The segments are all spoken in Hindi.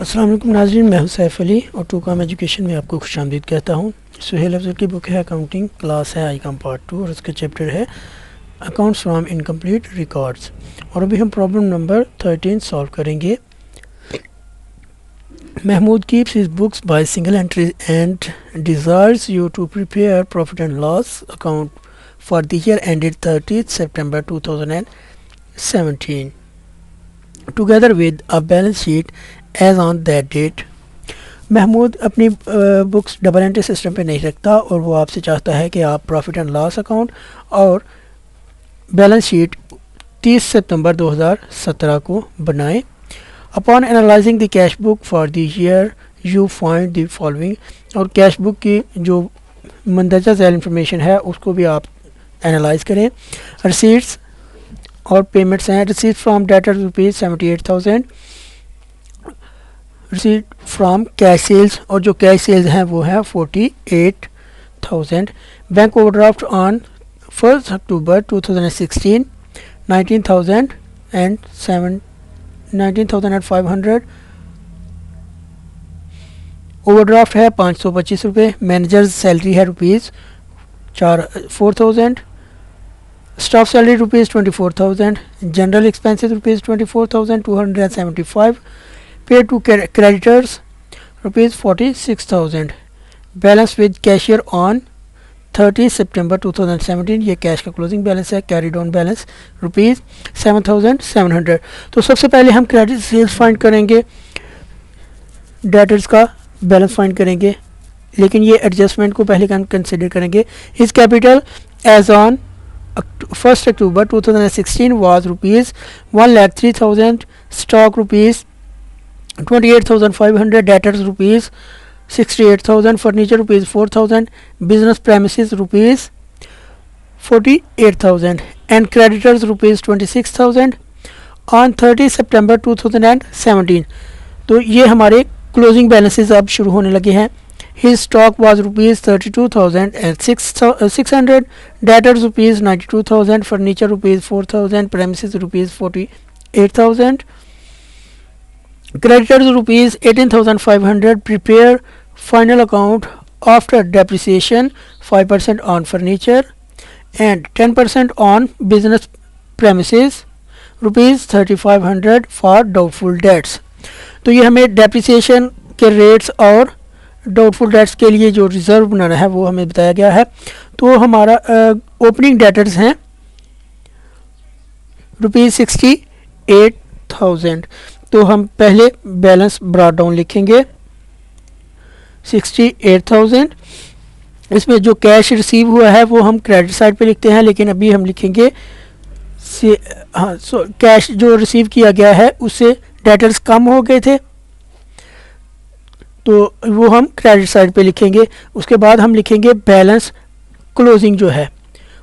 अस्सलाम वालेकुम नाज़रीन, मैं हूं सैफ अली और टूकॉम एजुकेशन में आपको खुशामदीद कहता हूं। सुहेल अफजल की बुक है अकाउंटिंग, क्लास है आईकॉम पार्ट 2 और उसका चैप्टर है अकाउंट्स फ्रॉम इनकम्प्लीट रिकॉर्ड्स। और अभी हम प्रॉब्लम नंबर 13 सॉल्व करेंगे। Mahmood keeps his books by single entry and desires you to prepare profit and loss account for the year ended 30 September 2017 together with a balance sheet as on that date। Mahmood अपनी बुक्स डबल एंट्री सिस्टम पे नहीं रखता और वो आपसे चाहता है कि आप प्रॉफिट एंड लॉस अकाउंट और बैलेंस शीट 30 सितंबर 2017 को बनाएं। Upon analysing the cash book for the year you find the following. और कैश बुक की जो मंदरजा झैल इंफॉर्मेशन है उसको भी आप एनालाइज करें। रिसीट्स और पेमेंट्स हैं। Receipt from debtor rupees 78,000, receipt from cash sales और जो कैश सेल्स हैं वो है 48,000। Bank overdraft on 1 October 2016 19,500। Overdraft है 525 रुपये। मैनेजर्स सैलरी है rupees 4,000। Staff salary rupees 24,000। General expenses rupees 24,275। Pay to creditors rupees 46,000। Balance with cashier on 30 September 2017, ये कैश का क्लोजिंग बैलेंस है। Carried on balance rupees 7,700। तो सबसे पहले हम क्रेडिट सेल्स फाइंड करेंगे, डेटर्स का बैलेंस फाइंड करेंगे, लेकिन ये एडजस्टमेंट को पहले कंसिडर करेंगे। His capital as on 1 October 2016 was rupees 1,03,000, stock rupees 28,500, debtors rupees 68,000, furniture rupees 4,000, business premises rupees 48,000 and creditors rupees 26,000 on 30 September 2017। तो ये हमारे क्लोजिंग बैलेंसेस अब शुरू होने लगे हैं। His stock was rupees 32,600, debtors rupees 92,000, furniture rupees 4,000, premises rupees 48,000, creditors rupees 18,500. Prepare final account after depreciation 5% on furniture and 10% on business premises rupees 3,500 for doubtful debts। तो ये हमें डेप्रिसिएशन के रेट्स और डाउटफुल डेट्स के लिए जो रिज़र्व बनाना है वो हमें बताया गया है। तो हमारा ओपनिंग डेटर्स हैं रुपीज़ 68,000। तो हम पहले बैलेंस ब्रॉट डाउन लिखेंगे 68,000। इसमें जो कैश रिसीव हुआ है वो हम क्रेडिट साइड पे लिखते हैं, लेकिन अभी हम लिखेंगे कैश जो रिसीव किया गया है उससे डेटर्स कम हो गए थे तो वो हम क्रेडिट साइड पे लिखेंगे। उसके बाद हम लिखेंगे बैलेंस क्लोजिंग जो है,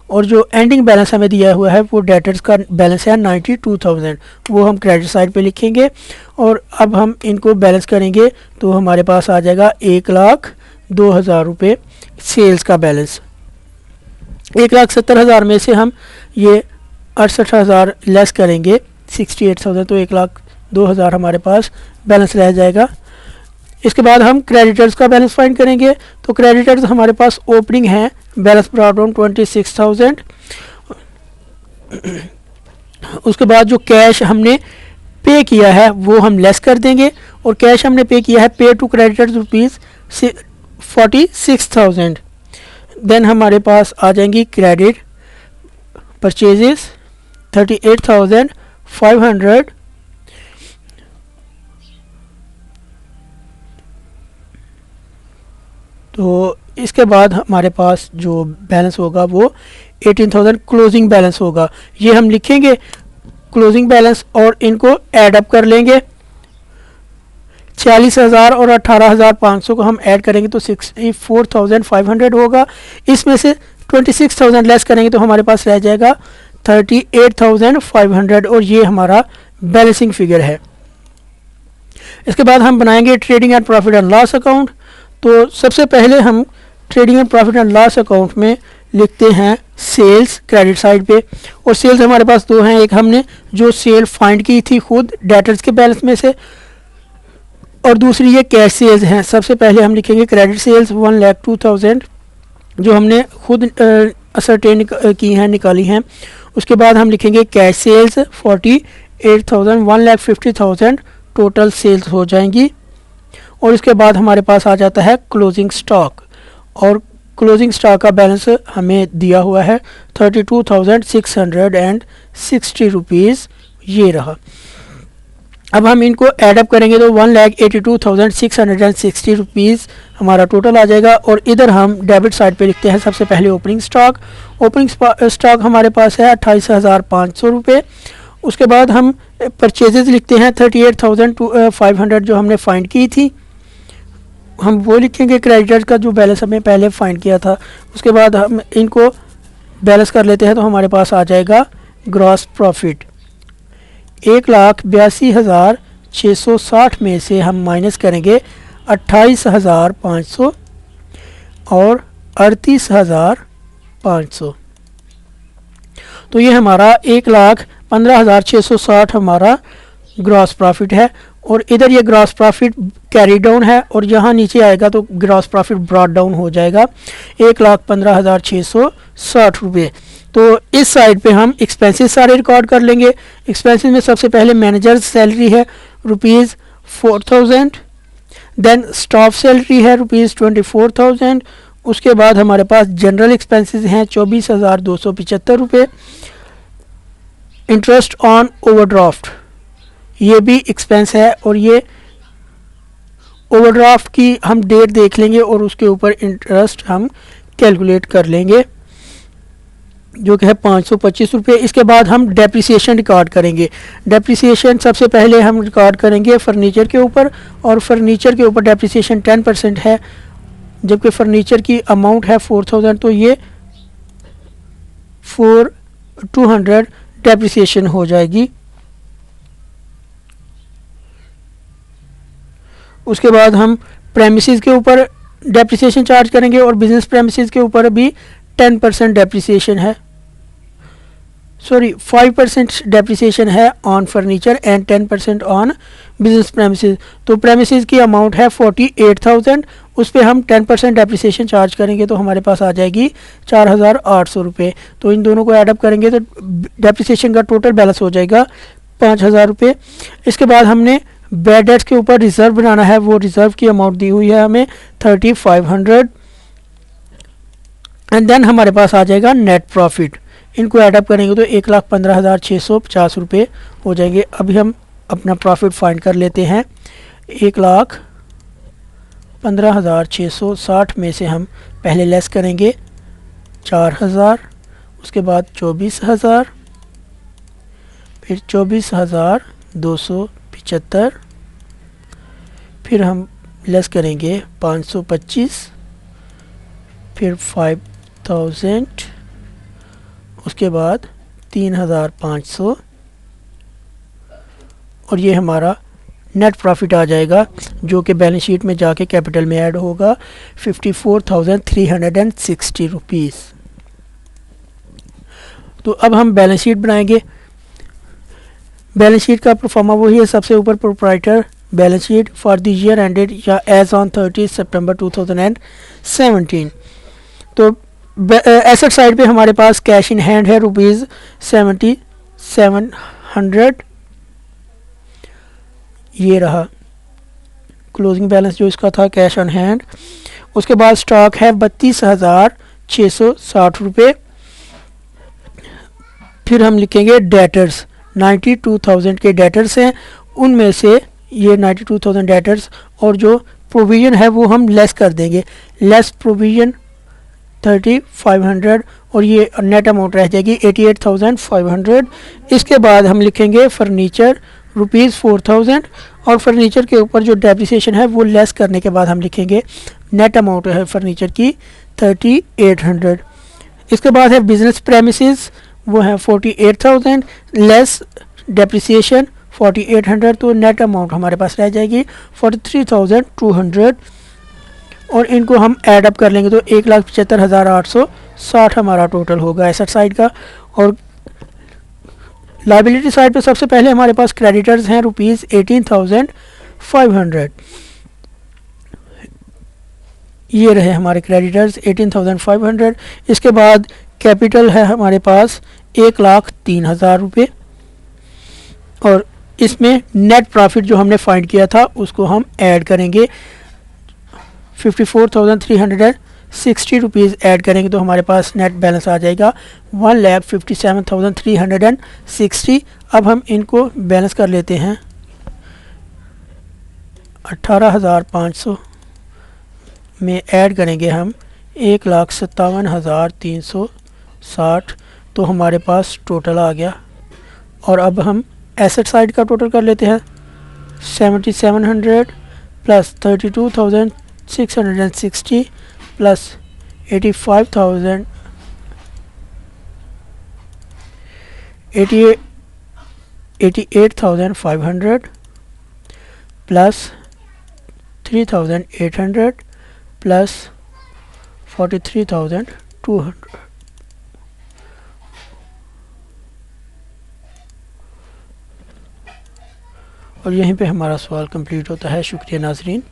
और जो एंडिंग बैलेंस हमें दिया हुआ है वो डेटर्स का बैलेंस है 92,000, वो हम क्रेडिट साइड पे लिखेंगे। और अब हम इनको बैलेंस करेंगे तो हमारे पास आ जाएगा 1,02,000 रुपये सेल्स का बैलेंस। 1,70,000 में से हम ये 68,000 लेस करेंगे 68,000, तो 1,02,000 हमारे पास बैलेंस रह जाएगा। इसके बाद हम क्रेडिटर्स का बैलेंस फाइंड करेंगे। तो क्रेडिटर्स हमारे पास ओपनिंग है बैलेंस ब्रॉट डाउन 26,000। उसके बाद जो कैश हमने पे किया है वो हम लेस कर देंगे, और कैश हमने पे किया है पे टू क्रेडिटर्स रुपीज़ 46,000। देन हमारे पास आ जाएंगी क्रेडिट परचेजेस 38,500। तो इसके बाद हमारे पास जो बैलेंस होगा वो 18,000 क्लोजिंग बैलेंस होगा। ये हम लिखेंगे क्लोजिंग बैलेंस और इनको ऐड अप कर लेंगे। 40,000 और 18,500 को हम ऐड करेंगे तो 64,500 होगा। इसमें से 26,000 लेस करेंगे तो हमारे पास रह जाएगा 38,500, और ये हमारा बैलेंसिंग फिगर है। इसके बाद हम बनाएंगे trading and profit and loss account. तो सबसे पहले हम trading and profit and loss account में लिखते हैं सेल्स क्रेडिट साइड पे, और सेल्स हमारे पास दो हैं। एक हमने जो सेल फाइंड की थी खुद डेटर्स के बैलेंस में से, और दूसरी ये कैश सेल्स हैं। सबसे पहले हम लिखेंगे क्रेडिट सेल्स 1,02,000 जो हमने खुद असरटेन की हैं, निकाली हैं। उसके बाद हम लिखेंगे कैश सेल्स 48,000, 1,50,000 टोटल सेल्स हो जाएंगी। और इसके बाद हमारे पास आ जाता है क्लोजिंग स्टॉक, और क्लोजिंग स्टॉक का बैलेंस हमें दिया हुआ है 32,660 रुपीज़, ये रहा। अब हम इनको ऐडअप करेंगे तो 1,82,660 रुपीज़ हमारा टोटल आ जाएगा। और इधर हम डेबिट साइड पे लिखते हैं सबसे पहले ओपनिंग स्टॉक। ओपनिंग स्टॉक हमारे पास है 28,500 रुपये। उसके बाद हम परचेजेस लिखते हैं 38,500 जो हमने फाइंड की थी, हम वो लिखेंगे। क्रेडिटर्स का जो बैलेंस हमें पहले फाइंड किया था, उसके बाद हम इनको बैलेंस कर लेते हैं तो हमारे पास आ जाएगा ग्रॉस प्रॉफिट 1,82,660 में से हम माइनस करेंगे 28,500 और 38,500, तो ये हमारा 1,15,660 हमारा ग्रॉस प्रॉफिट है। और इधर ये ग्रॉस प्रॉफिट कैरी डाउन है और यहाँ नीचे आएगा तो ग्रॉस प्रॉफिट ब्रॉट डाउन हो जाएगा 1,15,660 रुपये। तो इस साइड पे हम एक्सपेंसेस सारे रिकॉर्ड कर लेंगे। एक्सपेंसेस में सबसे पहले मैनेजर्स सैलरी है ₹4,000, देन स्टाफ सैलरी है ₹24,000। उसके बाद हमारे पास जनरल एक्सपेंसेस हैं 24,275 रुपये। इंटरेस्ट ऑन ओवरड्राफ्ट ये भी एक्सपेंस है, और ये ओवरड्राफ्ट की हम डेट देख लेंगे और उसके ऊपर इंटरेस्ट हम कैलकुलेट कर लेंगे जो कि है 525 रुपये। इसके बाद हम डेप्रिसिएशन रिकॉर्ड करेंगे। डेप्रिसिएशन सबसे पहले हम रिकॉर्ड करेंगे फर्नीचर के ऊपर, और फर्नीचर के ऊपर डेप्रिसिएशन 10% है, जबकि फर्नीचर की अमाउंट है 4,000, तो ये 4,200 डेप्रिसिएशन हो जाएगी। उसके बाद हम प्रेमिसेस के ऊपर डेप्रिसिएशन चार्ज करेंगे, और बिजनेस प्रेमिसेस के ऊपर भी 10% डेप्रिसिएशन है, 5% डेप्रिसिएशन है on furniture and 10% on business premises. तो प्रेमिसेस की अमाउंट है 48,000, उस पर हम 10% डेप्रिसिएशन चार्ज करेंगे तो हमारे पास आ जाएगी 4,800 रुपये। तो इन दोनों को ऐडअप करेंगे तो डेप्रिसिएशन का टोटल बैलेंस हो जाएगा 5,000 रुपये। इसके बाद हमने बैड डेट्स के ऊपर रिजर्व बनाना है, वो रिजर्व की अमाउंट दी हुई है हमें 3,500, एंड देन हमारे पास आ जाएगा नेट प्रॉफिट। इनको ऐडअप करेंगे तो 1,15,650 रुपये हो जाएंगे। अभी हम अपना प्रॉफिट फाइंड कर लेते हैं। 1,15,660 में से हम पहले लेस करेंगे 4,000, उसके बाद 24,000, फिर 24,275, फिर हम लेस करेंगे 525, फिर 5,000, उसके बाद 3,500, और ये हमारा नेट प्रॉफिट आ जाएगा जो कि बैलेंस शीट में जाके कैपिटल में ऐड होगा 54,360 रुपीज़। तो अब हम बैलेंस शीट बनाएंगे। बैलेंस शीट का प्रोफार्मा वही है, सबसे ऊपर proprietor balance sheet for the year ended या एज ऑन 30 सितंबर 2017। तो एसेट साइड पे हमारे पास कैश इन हैंड है ₹7,700, ये रहा क्लोजिंग बैलेंस जो इसका था कैश ऑन हैंड। उसके बाद स्टॉक है 32,660 रुपये। फिर हम लिखेंगे डेटर्स, 92,000 के डेटर्स हैं, उनमें से ये 92,000 डेटर्स और जो प्रोविज़न है वो हम लेस कर देंगे, लेस प्रोविज़न 3,500, और ये नेट अमाउंट रह जाएगी 88,500। इसके बाद हम लिखेंगे फर्नीचर ₹4,000, और फर्नीचर के ऊपर जो डेप्रिसिएशन है वो लेस करने के बाद हम लिखेंगे नेट अमाउंट है फर्नीचर की 3,800। इसके बाद है बिजनेस प्रेमिसेस, वो है 48,000 लेस डेप्रिसिएशन 4,800, तो नेट अमाउंट हमारे पास रह जाएगी 43,200, और इनको हम ऐड अप कर लेंगे तो 1,75,860 हमारा टोटल होगा एसेट साइड का। और लायबिलिटी साइड पे सबसे पहले हमारे पास क्रेडिटर्स हैं ₹18,500, 18,500। ये रहे हमारे क्रेडिटर्स 18,500। इसके बाद कैपिटल है हमारे पास 1,03,000 रुपये, और इसमें नेट प्रॉफिट जो हमने फाइंड किया था उसको हम ऐड करेंगे। 54,360 रुपीज़ ऐड करेंगे तो हमारे पास नेट बैलेंस आ जाएगा 1,57,360। अब हम इनको बैलेंस कर लेते हैं। 18,500 में ऐड करेंगे हम 1,57,360, तो हमारे पास टोटल आ गया। और अब हम एसेट साइड का टोटल कर लेते हैं। 7,700 प्लस 32,660 प्लस 85,000 88,500 प्लस 3,800 प्लस 43,200। और यहीं पे हमारा सवाल कंप्लीट होता है। शुक्रिया नाज़रीन।